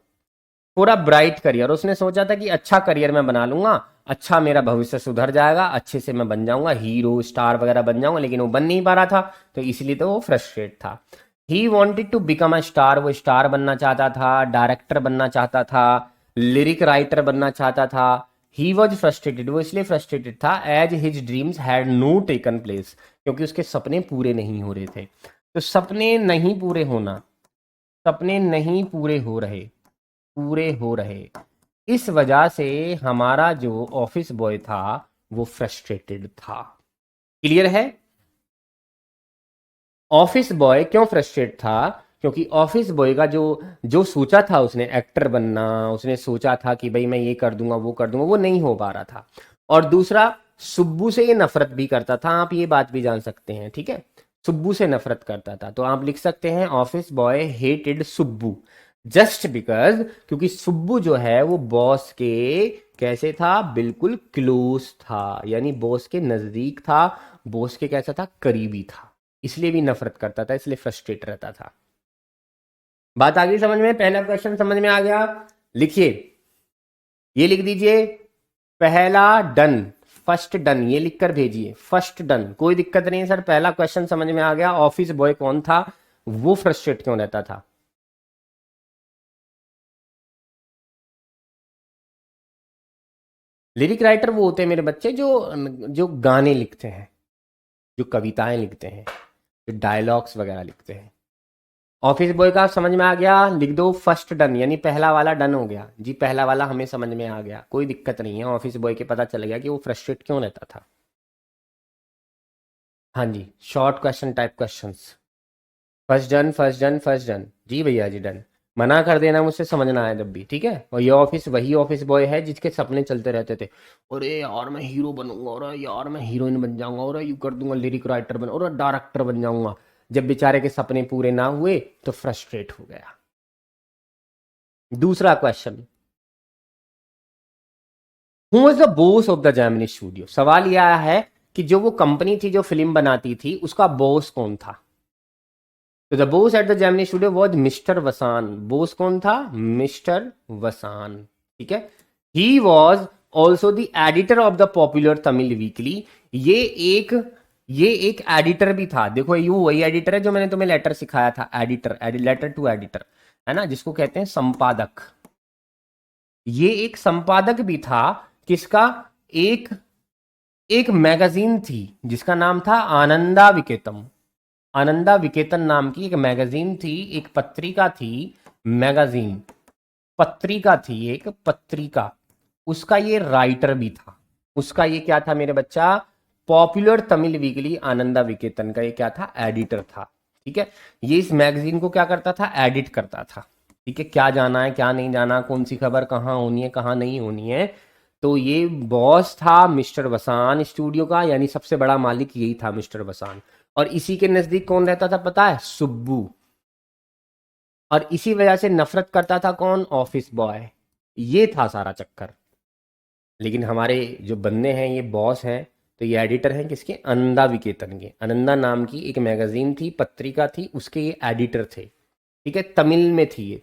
पूरा ब्राइट करियर, उसने सोचा था कि अच्छा करियर मैं बना लूंगा, अच्छा मेरा भविष्य सुधर जाएगा, अच्छे से मैं बन जाऊंगा, हीरो स्टार वगैरह बन जाऊंगा। लेकिन वो बन नहीं पा रहा था, तो इसलिए तो वो फ्रस्ट्रेट था। He wanted to become a star. वो स्टार बनना चाहता था, डायरेक्टर बनना चाहता था, लिरिक राइटर बनना चाहता था। ही वॉज फ्रस्ट्रेटेड, वो इसलिए फ्रस्ट्रेटेड था as his dreams had no taken place, क्योंकि उसके सपने पूरे नहीं हो रहे थे। तो सपने नहीं पूरे होना, सपने नहीं पूरे हो रहे, पूरे हो रहे, इस वजह से हमारा जो ऑफिस बॉय था वो फ्रस्ट्रेटेड था। क्लियर है? ऑफिस बॉय क्यों फ्रस्ट्रेट था? क्योंकि ऑफिस बॉय का जो जो सोचा था उसने, एक्टर बनना, उसने सोचा था कि भाई मैं ये कर दूंगा वो कर दूंगा, वो नहीं हो पा रहा था। और दूसरा, सुब्बू से ये नफरत भी करता था। आप ये बात भी जान सकते हैं। ठीक है, सुब्बू से नफरत करता था। तो आप लिख सकते हैं office boy hated Subbu just because, क्योंकि सुब्बू जो है वो बॉस के कैसे था, बिल्कुल क्लोज था, यानी बॉस के नजदीक था, बॉस के कैसा था, करीबी था। इसलिए भी नफरत करता था, इसलिए फ्रस्ट्रेट रहता था। बात आ गई समझ में? पहला क्वेश्चन समझ में आ गया? लिखिए, ये लिख दीजिए, पहला डन, फर्स्ट डन, ये लिखकर भेजिए, फर्स्ट डन। कोई दिक्कत नहीं है सर, पहला क्वेश्चन समझ में आ गया। ऑफिस बॉय कौन था, वो फ्रस्ट्रेट क्यों रहता था? लिरिक राइटर वो होते हैं मेरे बच्चे जो जो गाने लिखते हैं, जो कविताएं लिखते हैं, जो डायलॉग्स वगैरह लिखते हैं। ऑफिस बॉय का समझ में आ गया? लिख दो फर्स्ट डन, यानी पहला वाला डन हो गया जी, पहला वाला हमें समझ में आ गया, कोई दिक्कत नहीं है। ऑफिस बॉय के पता चल गया कि वो फ्रस्ट्रेट क्यों रहता था। हाँ जी, short question type questions. First done, first done, first done, जी भैया जी डन। मना कर देना मुझसे समझना है जब भी, ठीक है। और ये ऑफिस वही ऑफिस बॉय है जिसके सपने चलते रहते थे, और यार मैं हीरो बनूंगा, और यार मैं हीरोइन बन जाऊंगा, और यू कर दूंगा, लिरिक राइटर बन, और डायरेक्टर बन जाऊंगा। जब बेचारे के सपने पूरे ना हुए तो फ्रस्ट्रेट हो गया। दूसरा question, who is the boss of the Gemini studio? सवाल यह आया है कि जो वो कंपनी थी जो फिल्म बनाती थी उसका बॉस कौन था। तो the boss at the Gemini studio was mister Vasan. Boss कौन था? मिस्टर वसान। ठीक है। He was also the editor of the popular Tamil weekly. ये एक ये एक एडिटर भी था। देखो ये वही एडिटर है जो मैंने तुम्हें लेटर सिखाया था, एडिटर, लेटर टू एडिटर, है ना, जिसको कहते हैं संपादक। ये एक संपादक भी था। किसका? एक एक मैगजीन थी जिसका नाम था आनंदा विकेतम। आनंदा विकेतन नाम की एक मैगजीन थी, एक पत्रिका थी, मैगजीन, पत्रिका थी, एक पत्रिका। उसका ये राइटर भी था। उसका ये क्या था मेरे बच्चा? पॉपुलर तमिल वीकली आनंदा विकेतन का ये क्या था? एडिटर था। ठीक है। ये इस मैगजीन को क्या करता था? एडिट करता था। ठीक है। क्या जाना है क्या नहीं जाना, कौन सी खबर कहाँ होनी है कहाँ नहीं होनी है। तो ये बॉस था मिस्टर वसान स्टूडियो का, यानी सबसे बड़ा मालिक यही था मिस्टर वसान। और इसी के नजदीक कौन रहता था पता है? सुब्बू। और इसी वजह से नफरत करता था कौन? Office boy. ये था सारा चक्कर। लेकिन हमारे जो बंदे हैं ये बॉस हैं, तो ये एडिटर हैं किसके? आनंदा विकेतन के। आनंदा नाम की एक मैगजीन थी, पत्रिका थी, उसके ये एडिटर थे। ठीक है। तमिल में थी ये।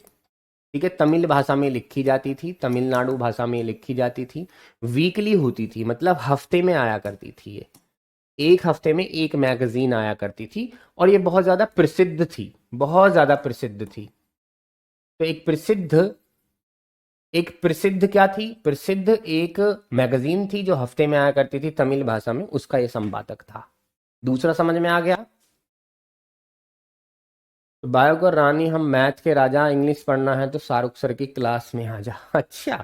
ठीक है। तमिल भाषा में लिखी जाती थी, तमिलनाडु भाषा में लिखी जाती थी। वीकली होती थी, मतलब हफ्ते में आया करती थी ये। एक हफ्ते में एक मैगजीन आया करती थी। और ये बहुत ज्यादा प्रसिद्ध थी, बहुत ज्यादा प्रसिद्ध थी। तो एक प्रसिद्ध क्या थी? प्रसिद्ध एक मैगजीन थी जो हफ्ते में आया करती थी तमिल भाषा में, उसका ये संपादक था। दूसरा समझ में आ गया? तो बायो को रानी हम मैथ के राजा, इंग्लिश पढ़ना है तो शाहरुख सर की क्लास में आ जा। अच्छा,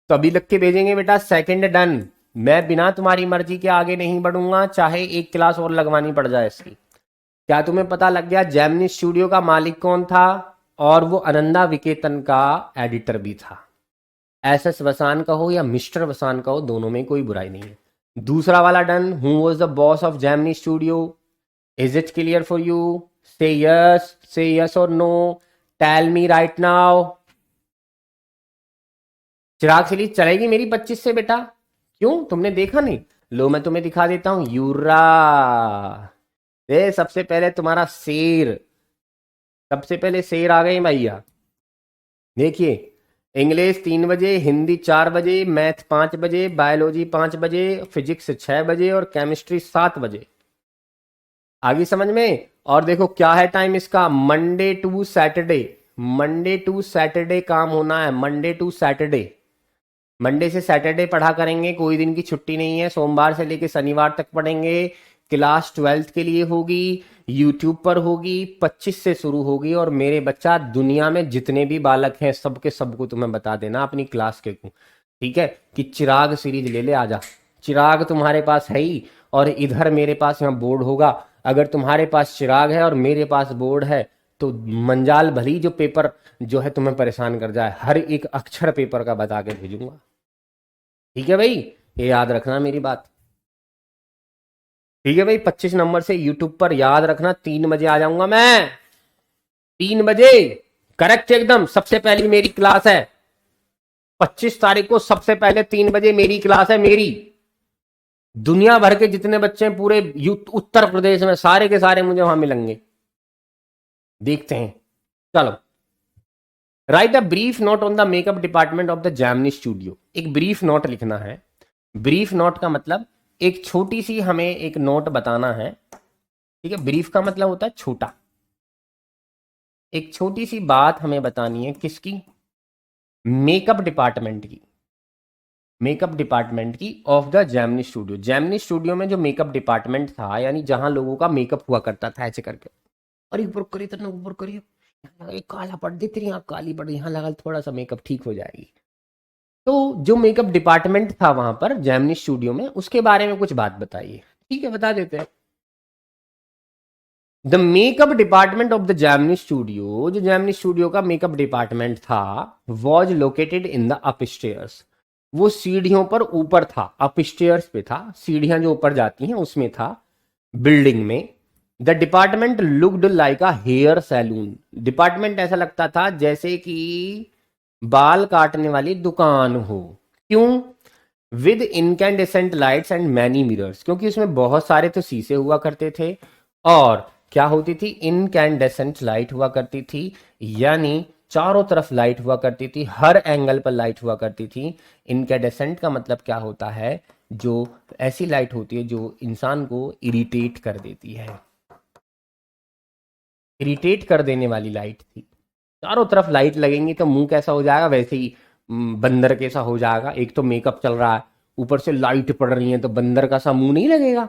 तो अभी लिख के भेजेंगे बेटा, सेकंड डन। मैं बिना तुम्हारी मर्जी के आगे नहीं बढ़ूंगा, चाहे एक क्लास और लगवानी पड़ जाए इसकी। क्या तुम्हें पता लग गया जेमिनी स्टूडियो का मालिक कौन था? और वो आनंदा विकेतन का एडिटर भी था। एसएस वसान का हो या मिस्टर वसान का हो, दोनों में कोई बुराई नहीं है। दूसरा वाला done. Who was the boss of Gemini studio? Is it clear for you? Say yes और नो। Tell me right now. Chirag series चलेगी मेरी 25 से बेटा? क्यों, तुमने देखा नहीं? लो मैं तुम्हें दिखा देता हूं। यूरा, ये सबसे पहले तुम्हारा शेर, सबसे पहले शेर आ गए भैया। देखिए, इंग्लिश 3 बजे, हिंदी 4 बजे, मैथ 5 बजे, बायोलॉजी 5 बजे, फिजिक्स 6 बजे और केमिस्ट्री 7 बजे। आगे समझ में? और देखो क्या है टाइम इसका? Monday to Saturday. Monday to Saturday काम होना है, मंडे टू सैटरडे। मंडे से सैटरडे पढ़ा करेंगे, कोई दिन की छुट्टी नहीं है। सोमवार से लेके शनिवार तक पढ़ेंगे। क्लास 12th के लिए होगी, यूट्यूब पर होगी, 25 से शुरू होगी। और मेरे बच्चा दुनिया में जितने भी बालक हैं सबके सबको तुम्हें बता देना अपनी क्लास के को, ठीक है, कि चिराग सीरीज ले ले आजा। चिराग तुम्हारे पास है ही, और इधर मेरे पास यहाँ बोर्ड होगा। अगर तुम्हारे पास चिराग है और मेरे पास बोर्ड है तो मंजाल भली जो पेपर जो है तुम्हें परेशान कर जाए, हर एक अक्षर पेपर का बता के भेजूंगा। ठीक है भाई, ये याद रखना मेरी बात। ठीक है भाई, 25 नंबर से यूट्यूब पर याद रखना, 3 बजे आ जाऊंगा मैं। 3 बजे करेक्ट एकदम। सबसे पहली मेरी क्लास है 25 तारीख को, सबसे पहले 3 बजे मेरी क्लास है मेरी। दुनिया भर के जितने बच्चे हैं पूरे उत्तर प्रदेश में, सारे के सारे मुझे वहां मिलेंगे। देखते हैं। चलो, right a brief note on the makeup department of the Gemini studio. एक ब्रीफ नोट लिखना है। ब्रीफ नोट का मतलब एक छोटी सी हमें एक नोट बताना है। ठीक है। ब्रीफ का मतलब होता है छोटा। एक छोटी सी बात हमें बतानी है, किसकी? मेकअप डिपार्टमेंट की। मेकअप डिपार्टमेंट की of the Gemini studio. Gemini studio में जो मेकअप डिपार्टमेंट था, यानी जहां लोगों का मेकअप हुआ करता था ऐसे करके, और ऊपर करिए तो ऊपर करिए, यहाँ लगा काला पड़ दे, तेरी आँख काली पड़, यहाँ लगा थोड़ा सा मेकअप ठीक हो जाएगी। तो जो मेकअप डिपार्टमेंट था वहां पर जेमिनी स्टूडियो में, उसके बारे में कुछ बात बताइए। ठीक है, बता देते हैं। The makeup department of the Gemini studio, जो जेमिनी स्टूडियो का मेकअप डिपार्टमेंट था, was located in the upstairs. वो सीढ़ियों पर ऊपर था, अपस्टेयर्स पे था, सीढ़ियां जो ऊपर जाती हैं उसमें था, बिल्डिंग में। The department looked like a hair salon. Department ऐसा लगता था जैसे कि बाल काटने वाली दुकान हो। क्यों? With incandescent lights and many mirrors, क्योंकि उसमें बहुत सारे तो शीशे हुआ करते थे और क्या होती थी, इनकैंडेसेंट लाइट हुआ करती थी, यानी चारों तरफ लाइट हुआ करती थी, हर एंगल पर लाइट हुआ करती थी। इनकैंडेसेंट का मतलब क्या होता है, जो ऐसी लाइट होती है जो इंसान को इरिटेट कर देती है, इरिटेट कर देने वाली लाइट थी। चारों तरफ लाइट लगेंगी तो मुंह कैसा हो जाएगा, वैसे ही बंदर कैसा हो जाएगा। एक तो मेकअप चल रहा है, ऊपर से लाइट पड़ रही है, तो बंदर का सा मुंह नहीं लगेगा।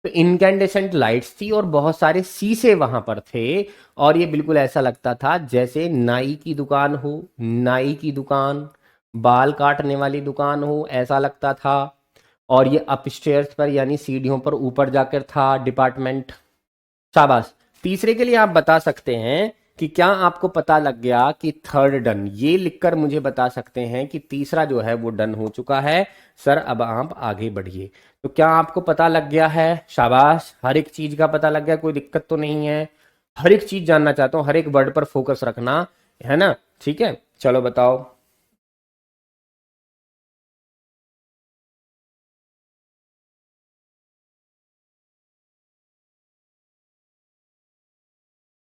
तो इनकैंडेसेंट लाइट्स थी और बहुत सारे शीशे वहां पर थे, और ये बिल्कुल ऐसा लगता था जैसे नाई की दुकान हो, नाई की दुकान, बाल काटने वाली दुकान हो, ऐसा लगता था। और ये अपस्टेयर्स पर यानी सीढ़ियों पर ऊपर जाकर था डिपार्टमेंट। शाबाश। तीसरे के लिए आप बता सकते हैं कि क्या आपको पता लग गया कि थर्ड डन, ये लिखकर मुझे बता सकते हैं कि तीसरा जो है वो डन हो चुका है। सर अब आप आगे बढ़िए। तो क्या आपको पता लग गया है? शाबाश, हर एक चीज का पता लग गया, कोई दिक्कत तो नहीं है। हर एक चीज जानना चाहता हूं, हर एक वर्ड पर फोकस रखना है ना, ठीक है। चलो बताओ।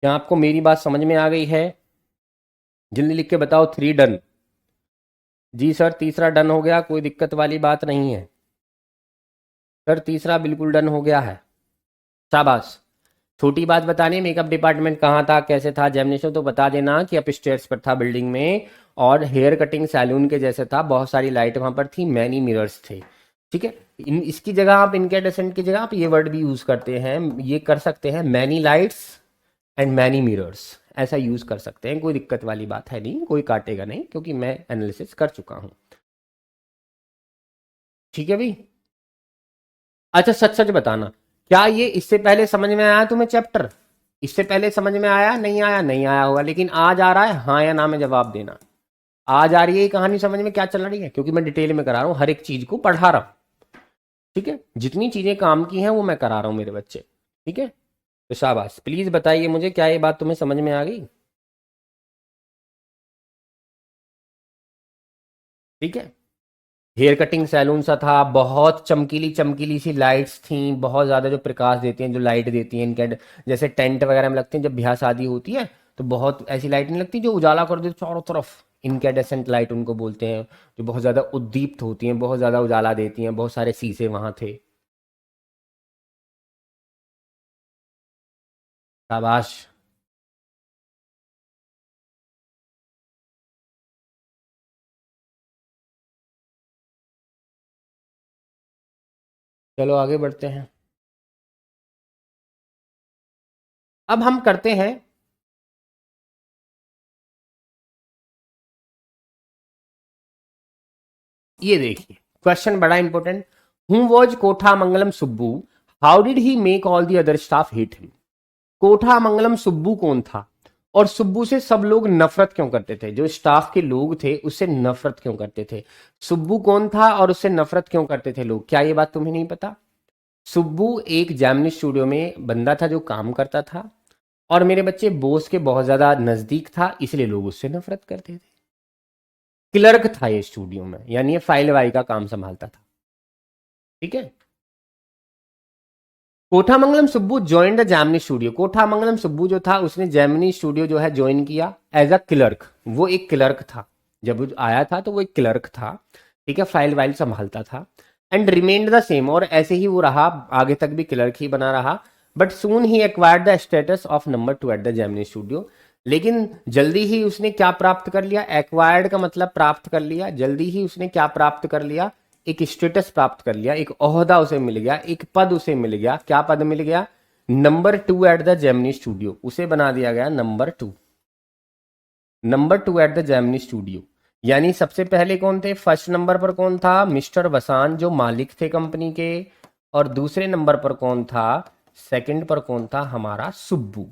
क्या आपको मेरी बात समझ में आ गई है? जल्दी लिख के बताओ, थ्री डन। जी सर, तीसरा डन हो गया, कोई दिक्कत वाली बात नहीं है। सर तीसरा बिल्कुल डन हो गया है। शाबाश। छोटी बात बतानी, मेकअप डिपार्टमेंट कहाँ था, कैसे था, जेमिनेशन तो बता देना कि अपस्टेयर्स पर था बिल्डिंग में, और हेयर कटिंग सैलून के जैसे था, बहुत सारी लाइट वहां पर थी, मैनी मिरर्स थे। ठीक है। इसकी जगह आप, इनकैंडेसेंट की जगह आप ये वर्ड भी यूज करते हैं, ये कर सकते हैं, many lights and many mirrors, ऐसा यूज कर सकते हैं। कोई दिक्कत वाली बात है नहीं, कोई काटेगा नहीं, क्योंकि मैं एनालिसिस कर चुका हूं। ठीक है भाई। अच्छा सच सच बताना, क्या ये इससे पहले समझ में आया तुम्हें चैप्टर? इससे पहले समझ में आया, नहीं आया? नहीं आया होगा, लेकिन आज आ रहा है, हाँ या ना में जवाब देना। आज आ रही है ये कहानी समझ में, क्या चल रही है? क्योंकि मैं डिटेल में करा रहा हूँ, हर एक चीज को पढ़ा रहा हूँ। ठीक है, जितनी चीजें काम की हैं वो मैं करा रहा हूँ मेरे बच्चे। ठीक है, तो शाबाश। प्लीज बताइए मुझे, क्या ये बात तुम्हें समझ में आ गई? ठीक है। हेयर कटिंग सैलून सा था, बहुत चमकीली चमकीली सी लाइट्स थी, बहुत ज़्यादा जो प्रकाश देती हैं, जो लाइट देती हैं इनके, जैसे टेंट वगैरह में लगती हैं जब ब्याह शादी होती है, तो बहुत ऐसी लाइट नहीं लगती जो उजाला कर देती चारों तरफ। इनकैंडेसेंट लाइट उनको बोलते हैं, जो बहुत ज़्यादा उद्दीप्त होती हैं, बहुत ज़्यादा उजाला देती हैं, बहुत सारे शीशे वहाँ थे। शाबाश। चलो आगे बढ़ते हैं। अब हम करते हैं, ये देखिए क्वेश्चन बड़ा important. Who was Kotha Mangalam Subbu, how did he make all the other staff hate him? Kotha Mangalam Subbu कौन था, और सुब्बू से सब लोग नफरत क्यों करते थे? जो स्टाफ के लोग थे उससे नफरत क्यों करते थे? सुब्बू कौन था और उससे नफरत क्यों करते थे लोग? क्या ये बात तुम्हें नहीं पता? सुब्बू एक जेमिनी स्टूडियो में बंदा था जो काम करता था, और मेरे बच्चे बोस के बहुत ज्यादा नजदीक था, इसलिए लोग उससे नफरत करते थे। क्लर्क था ये स्टूडियो में, यानी ये फाइल वाई का काम संभालता था। ठीक है। Kothamangalam Subbu join the Jaimini studio. Kothamangalam Subbu जो था उसने जैमिनी स्टूडियो जो है ज्वाइन किया एज अ क्लर्क। वो एक क्लर्क था, जब वो आया था तो वो एक क्लर्क था। ठीक है, फाइल वाइल संभालता था। एंड रिमेन्ड द सेम, और ऐसे ही वो रहा, आगे तक भी क्लर्क ही बना रहा। But soon he acquired the status of number 2 at the Jaimini studio. लेकिन जल्दी ही उसने क्या प्राप्त कर लिया? एक्वायर्ड का मतलब प्राप्त कर लिया। जल्दी ही उसने क्या प्राप्त कर लिया? एक स्टेटस प्राप्त कर लिया, एक ओहदा उसे मिल गया, एक पद उसे मिल गया। क्या पद मिल गया? Number 2 at the Gemini studio. उसे बना दिया गया number 2, number 2 at the Gemini studio. यानी सबसे पहले कौन थे? फर्स्ट नंबर पर कौन था? मिस्टर वसान, जो मालिक थे कंपनी के। और दूसरे नंबर पर कौन था? सेकंड पर कौन था? हमारा सुब्बू।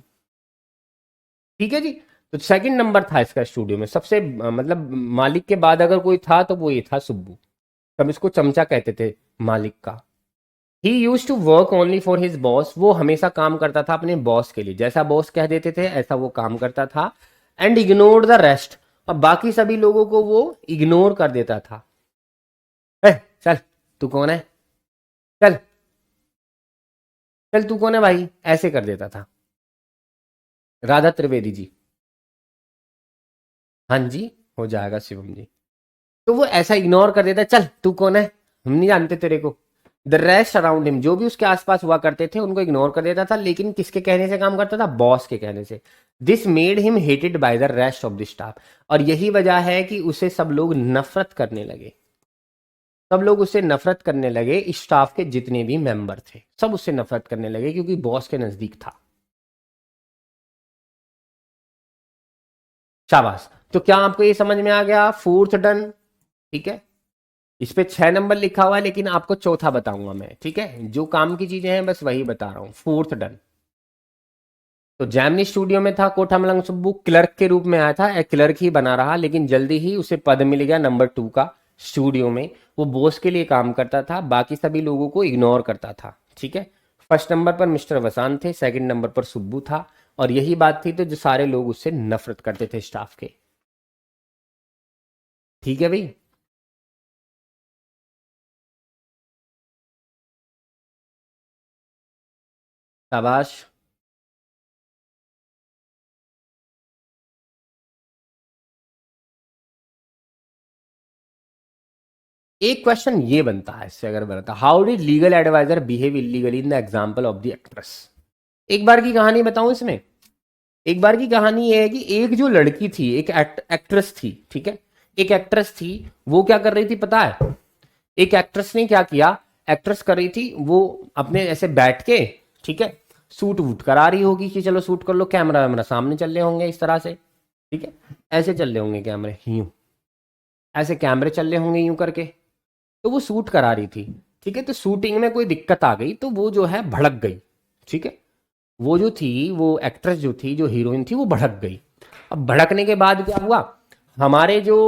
ठीक है जी। तो सेकंड नंबर था इसका स्टूडियो में, सबसे मतलब मालिक के बाद अगर कोई था तो वो ये था, सुब्बू। तब इसको चमचा कहते थे मालिक का। He use to work only for his boss. वो हमेशा काम करता था अपने बॉस के लिए, जैसा बॉस कह देते थे ऐसा वो काम करता था। एंड इग्नोर द रेस्ट, और बाकी सभी लोगों को वो इग्नोर कर देता था। चल तू कौन है, चल चल तू कौन है भाई, ऐसे कर देता था राधा त्रिवेदी जी। हाँ जी, हो जाएगा शिवम जी। तो वो ऐसा इग्नोर कर देता, चल तू कौन है, हम नहीं जानते तेरे को। द रेस्ट अराउंड हिम, जो भी उसके आसपास हुआ करते थे उनको इग्नोर कर देता था, लेकिन किसके कहने से काम करता था, बॉस के कहने से। This made him hated by the rest of the staff, और यही वजह है कि उसे सब लोग नफरत करने लगे। सब लोग उससे नफरत करने लगे, स्टाफ के जितने भी मेंबर थे सब उससे नफरत करने लगे, क्योंकि बॉस के नजदीक था। शाबाश। तो क्या आपको ये समझ में आ गया, फोर्थ डन। ठीक है, इस पे 6 नंबर लिखा हुआ है, लेकिन आपको चौथा बताऊंगा मैं। ठीक है, जो काम की चीजें हैं बस वही बता रहा हूं। Fourth done. तो जैमनी स्टूडियो में था कोठामलंग सुब्बू, क्लर्क के रूप में आया था, क्लर्क ही बना रहा, लेकिन जल्दी ही उसे पद मिल गया नंबर 2 का स्टूडियो में। वो बॉस के लिए काम करता था, बाकी सभी लोगों को इग्नोर करता था। ठीक है, फर्स्ट नंबर पर मिस्टर वसान थे, सेकंड नंबर पर सुब्बू था, और यही बात थी तो जो सारे लोग उससे नफरत करते थे स्टाफ के। ठीक है भाई। शाबाश। एक क्वेश्चन ये बनता है इससे, अगर बनता, how did legal adviser behave illegally in the example of the actress. एक बार की कहानी बताऊं इसमें। एक बार की कहानी ये है कि एक जो लड़की थी, एक एक्ट्रेस थी, ठीक है, एक एक्ट्रेस थी, वो क्या कर रही थी पता है। एक एक्ट्रेस ने क्या किया, एक्ट्रेस कर रही थी वो अपने ऐसे बैठ के, ठीक है, सूट वूट करा रही होगी कि चलो सूट कर लो, कैमरा वैमरा सामने चल रहे होंगे इस तरह से, ठीक है, ऐसे चल रहे होंगे कैमरे यूं, ऐसे कैमरे चल रहे होंगे यूं करके। तो वो शूट करा रही थी, ठीक है, तो शूटिंग में कोई दिक्कत आ गई तो वो जो है भड़क गई। ठीक है, वो जो थी, वो एक्ट्रेस जो थी, जो हीरोइन थी, वो भड़क गई। अब भड़कने के बाद क्या हुआ, हमारे जो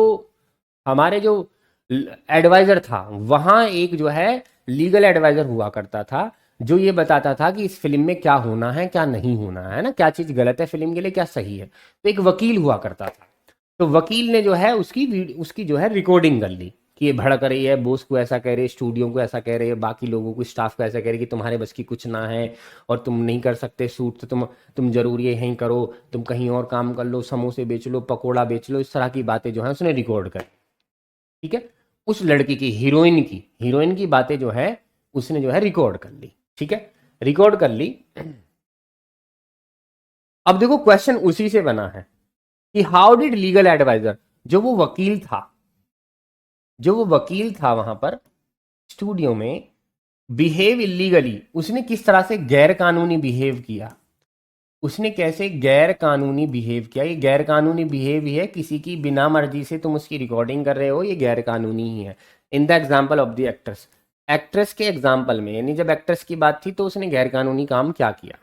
हमारे जो एडवाइजर था वहां, एक जो है लीगल एडवाइजर हुआ करता था, जो ये बताता था कि इस फिल्म में क्या होना है क्या नहीं होना है ना, क्या चीज गलत है फिल्म के लिए, क्या सही है। तो एक वकील हुआ करता था, तो वकील ने जो है उसकी जो है रिकॉर्डिंग कर ली कि ये भड़क रही है, बॉस को ऐसा कह रही है, स्टूडियो को ऐसा कह रही है, बाकी लोगों को, स्टाफ को ऐसा कह रही है कि तुम्हारे बस की कुछ ना है, और तुम नहीं कर सकते सूट, तो तुम जरूरी है यहीं करो, तुम कहीं और काम कर लो, समोसे बेच लो, पकोड़ा बेच लो, इस तरह की बातें जो है उसने रिकॉर्ड कर। ठीक है, उस लड़की की, हीरोइन की बातें जो है उसने जो है रिकॉर्ड कर ली। ठीक है, रिकॉर्ड कर ली। अब देखो क्वेश्चन उसी से बना है कि हाउ डिड लीगल एडवाइजर, जो वो वकील था, जो वो वकील था वहां पर स्टूडियो में, बिहेव इलीगली, उसने किस तरह से गैर कानूनी बिहेव किया। उसने कैसे गैर कानूनी बिहेव किया, ये गैर कानूनी बिहेव ही है, किसी की बिना मर्जी से तुम उसकी रिकॉर्डिंग कर रहे हो, ये गैर कानूनी ही है। इन the example of the actress, actress के एग्जाम्पल में, यानी जब एक्ट्रेस की बात थी तो उसने गैर कानूनी काम क्या किया।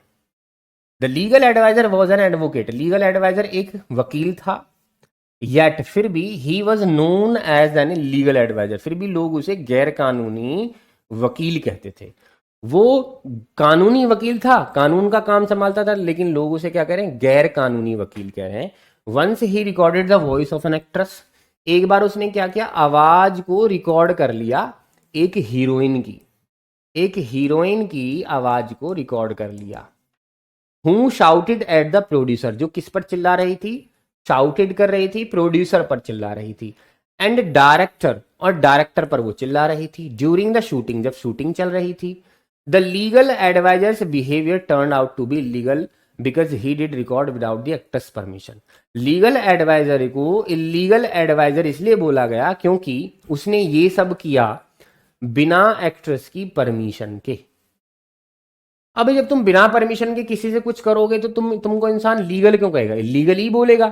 The legal adviser was an advocate, legal adviser एक वकील था, येट फिर भी he was known as an legal adviser, फिर भी लोग उसे गैर कानूनी वकील कहते थे। वो कानूनी वकील था, कानून का काम संभालता था, लेकिन लोग उसे क्या कह रहे हैं, गैर कानूनी वकील कह रहे हैं। Once he recorded the voice of an actress, एक बार उसने क्या किया, आवाज को रिकॉर्ड कर लिया, एक हीरोइन की, एक हीरोइन की आवाज को रिकॉर्ड कर लिया। Who shouted at the producer, जो किस पर चिल्ला रही थी, शाउटेड कर रही थी, प्रोड्यूसर पर चिल्ला रही थी, एंड डायरेक्टर, और डायरेक्टर पर वो चिल्ला रही थी, ड्यूरिंग द शूटिंग, जब शूटिंग चल रही थी। The legal advisers behaviour turn out to be legal because he did record without the actors permission. Legal adviser को इलीगल एडवाइजर इसलिए बोला गया क्योंकि उसने ये सब किया बिना एक्ट्रेस की परमिशन के। अबे जब तुम बिना परमिशन के किसी से कुछ करोगे तो तुमको इंसान लीगल क्यों कहेगा, इलीगल ही बोलेगा।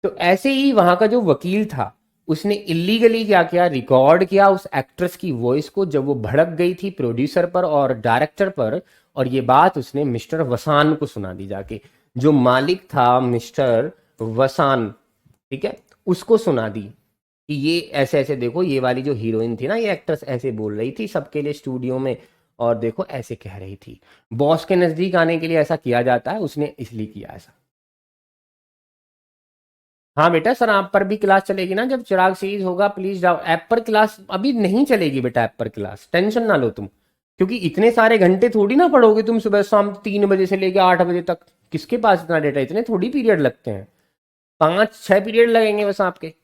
तो ऐसे ही वहां का जो वकील था, उसने इलीगली क्या किया, रिकॉर्ड किया उस एक्ट्रेस की वॉइस को जब वो भड़क गई थी प्रोड्यूसर पर और डायरेक्टर पर, और ये बात उसने मिस्टर वसान को सुना दी जाके, जो मालिक था मिस्टर वसान, ठीक है, उसको सुना दी कि ये ऐसे ऐसे देखो, ये वाली जो हीरोइन थी ना, ये एक्ट्रेस ऐसे बोल रही थी सबके लिए स्टूडियो में, और देखो ऐसे कह रही थी। बॉस के नजदीक आने के लिए ऐसा किया जाता है, उसने इसलिए किया ऐसा। हाँ बेटा, सर आप पर भी क्लास चलेगी ना जब चिराग सीरीज होगा, प्लीज जाओ ऐप पर। क्लास अभी नहीं चलेगी बेटा, ऐप पर क्लास टेंशन ना लो तुम, क्योंकि इतने सारे घंटे थोड़ी ना पढ़ोगे तुम सुबह शाम 3 बजे से लेकर 8 बजे तक। किसके पास इतना डेटा, इतने थोड़ी पीरियड लगते हैं, 5-6 पीरियड लगेंगे बस आपके।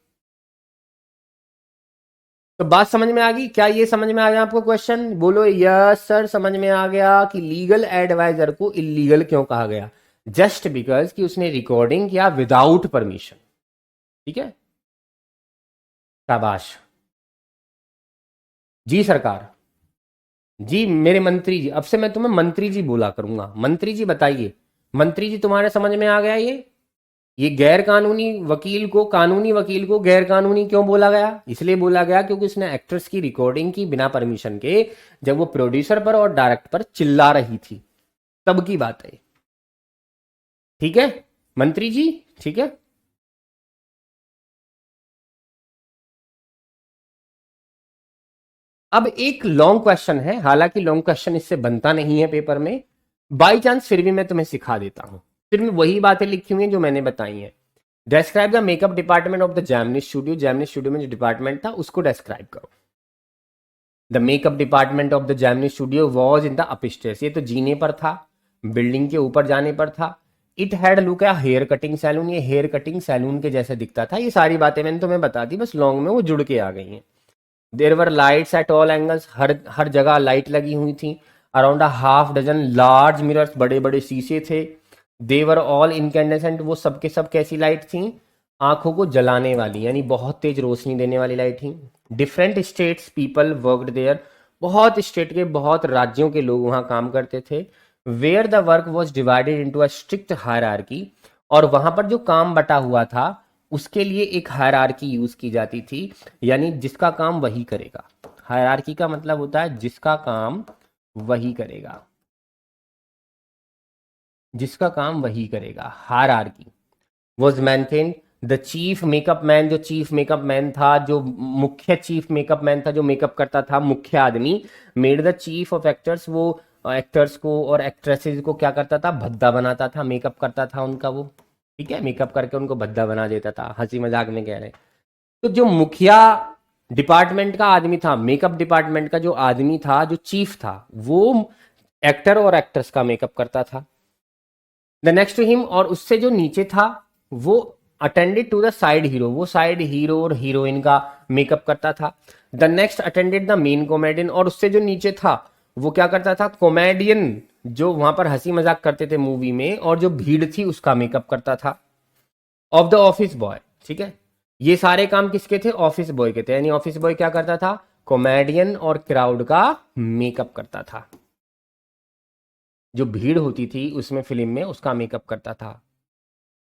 तो बात समझ में आ गई क्या? ये समझ में आ गया आपको क्वेश्चन? बोलो यस सर, समझ में आ गया कि लीगल एडवाइजर को इलीगल क्यों कहा गया? जस्ट बिकॉज कि उसने रिकॉर्डिंग किया विदाउट परमिशन। ठीक है, शाबाश। जी सरकार। जी मेरे मंत्री जी, अब से मैं तुम्हें मंत्री जी बोला करूंगा। मंत्री जी बताइए, मंत्री जी तुम्हारे समझ में आ गया ये गैर कानूनी वकील को गैर कानूनी क्यों बोला गया? इसलिए बोला गया क्योंकि उसने एक्ट्रेस की रिकॉर्डिंग की बिना परमिशन के, जब वो प्रोड्यूसर पर और डायरेक्टर पर चिल्ला रही थी, तब की बात है। ठीक है मंत्री जी, ठीक है। अब एक लॉन्ग क्वेश्चन है, हालांकि लॉन्ग क्वेश्चन इससे बनता नहीं है पेपर में, बाई चांस फिर भी मैं तुम्हें सिखा देता हूं। फिर वही बातें लिखी हुई हैं जो मैंने बताई हैं। Describe the makeup department of the Gemini studio. Gemini studio में जो डिपार्टमेंट था उसको डिस्क्राइब करो। The makeup department of the Gemini studio was in the upstairs. ये तो जीने पर था, बिल्डिंग के ऊपर जाने पर था। इट हैड लुक या हेयर कटिंग सैलून, ये हेयर कटिंग सैलून के जैसे दिखता था। ये सारी बातें मैंने तुम्हें बता दी, बस लॉन्ग में वो जुड़ के आ गई हैं। There were lights at all angles, हर हर जगह लाइट लगी हुई थी। Around a half dozen large mirrors, बड़े बड़े शीशे थे। देवर ऑल इनकैंडेसेंट, वो सब के सब कैसी लाइट थी? आंखों को जलाने वाली, यानी बहुत तेज रोशनी देने वाली लाइट थी। Different states people worked there, बहुत स्टेट के बहुत राज्यों के लोग वहां काम करते थे। Where the work was divided into a strict hierarchy, और वहां पर जो काम बटा हुआ था उसके लिए एक हायरार्की यूज की जाती थी, यानी जिसका काम वही करेगा। हायरार्की का मतलब होता है जिसका काम वही करेगा, जिसका काम वही करेगा, hierarchy was maintained. The chief makeup man, जो चीफ मेकअप मैन था, जो मुख्य चीफ मेकअप मैन था, जो मेकअप करता था, मुख्य आदमी, made the chief of actors, वो एक्टर्स को और एक्ट्रेसेस को क्या करता था? भद्दा बनाता था, मेकअप करता था उनका वो। ठीक है, मेकअप करके उनको भद्दा बना देता था, हंसी मजाक में कह रहे हैं। तो जो मुखिया डिपार्टमेंट का आदमी था, मेकअप डिपार्टमेंट का जो आदमी था, जो चीफ था, वो एक्टर और एक्ट्रेस का मेकअप करता था। द नेक्स्ट टू हिम, और उससे जो नीचे था वो attended to the side hero, वो साइड हीरो और हीरोइन का मेकअप करता था। The next attended the main comedian, और उससे जो नीचे था वो क्या करता था? कॉमेडियन, जो वहां पर हंसी मजाक करते थे मूवी में, और जो भीड़ थी उसका मेकअप करता था। ऑफ द ऑफिस बॉय, ठीक है, ये सारे काम किसके थे? ऑफिस बॉय के थे। यानी ऑफिस बॉय क्या करता था? कॉमेडियन और क्राउड का मेकअप करता था। जो भीड़ होती थी उसमें फिल्म में, उसका मेकअप करता था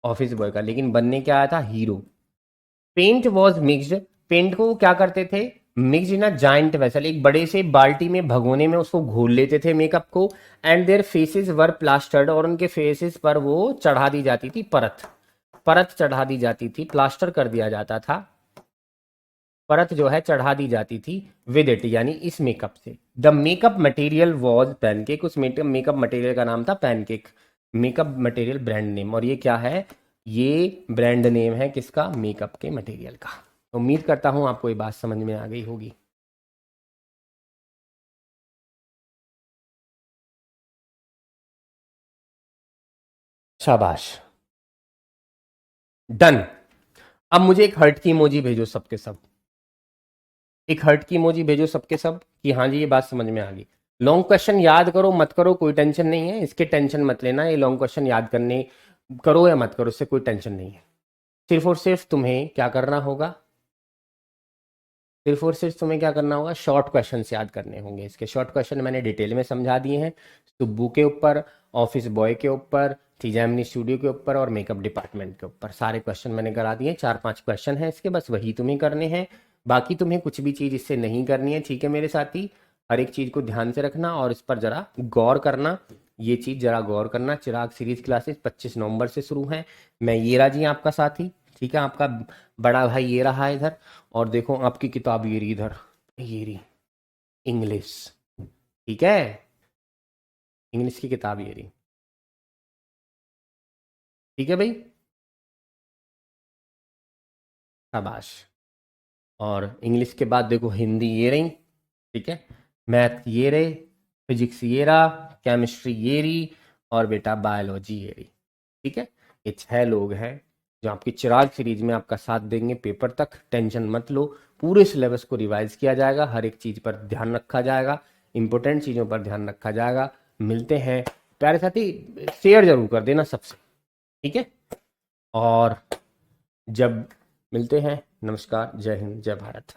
ऑफिस बॉय का, लेकिन बनने क्या आया था? Hero. Paint was mixed, paint को वो क्या करते थे? Mix in a giant vessel, एक बड़े से बाल्टी में, भगोने में उसको घोल लेते थे मेकअप को। And their faces were plastered, और उनके फेसेस पर वो चढ़ा दी जाती थी परत, परत चढ़ा दी जाती थी, प्लास्टर कर दिया जाता था, परत जो है चढ़ा दी जाती थी विद इट, यानी इस मेकअप से। The makeup material was pancake, उस मेकअप मटेरियल का नाम था pancake. Makeup material brand name, और ये क्या है? ये ब्रांड नेम है किसका? मेकअप के मटेरियल का। उम्मीद करता हूं आपको ये बात समझ में आ गई होगी। शाबाश, डन। अब मुझे एक हर्ट की इमोजी भेजो सबके सब, एक हर्ट की इमोजी भेजो सबके सब कि हाँ जी ये बात समझ में आ गई। लॉन्ग क्वेश्चन याद करो मत करो कोई टेंशन नहीं है, इसके टेंशन मत लेना। ये लॉन्ग क्वेश्चन याद करने, करो या मत करो, इससे कोई टेंशन नहीं है। सिर्फ और सिर्फ तुम्हें क्या करना होगा? सिर्फ और सिर्फ तुम्हें क्या करना होगा? शॉर्ट क्वेश्चन याद करने होंगे। इसके शॉर्ट क्वेश्चन मैंने डिटेल में समझा दिए हैं, सुब्बू के ऊपर, ऑफिस बॉय के ऊपर, जेमिनी स्टूडियो के ऊपर और मेकअप डिपार्टमेंट के ऊपर सारे क्वेश्चन मैंने करा दिए। 4-5 क्वेश्चन हैं इसके, बस वही तुम्हें करने हैं। बाकी तुम्हें कुछ भी चीज़ इससे नहीं करनी है, ठीक है मेरे साथी? हर एक चीज़ को ध्यान से रखना और इस पर ज़रा गौर करना। ये चीज़ ज़रा गौर करना। चिराग सीरीज क्लासेस 25 नवंबर से शुरू हैं। मैं ये रहा जी आपका साथी, ठीक है, आपका बड़ा भाई ये रहा है इधर। और देखो आपकी किताब ये रही इधर, ये रही इंग्लिश, ठीक है, इंग्लिश की किताब ये रही, ठीक है भाई। शाबाश। और इंग्लिश के बाद देखो हिंदी ये रही, ठीक है, मैथ ये रहे, फिजिक्स ये रहा, केमिस्ट्री ये रही, और बेटा बायोलॉजी ये रही, ठीक है। ये 6 लोग हैं जो आपकी चिराग सीरीज में आपका साथ देंगे पेपर तक। टेंशन मत लो, पूरे सिलेबस को रिवाइज किया जाएगा, हर एक चीज़ पर ध्यान रखा जाएगा, इंपॉर्टेंट चीज़ों पर ध्यान रखा जाएगा। मिलते हैं प्यारे साथी, शेयर जरूर कर देना सबसे, ठीक है। और जब मिलते हैं, नमस्कार, जय हिंद, जय भारत।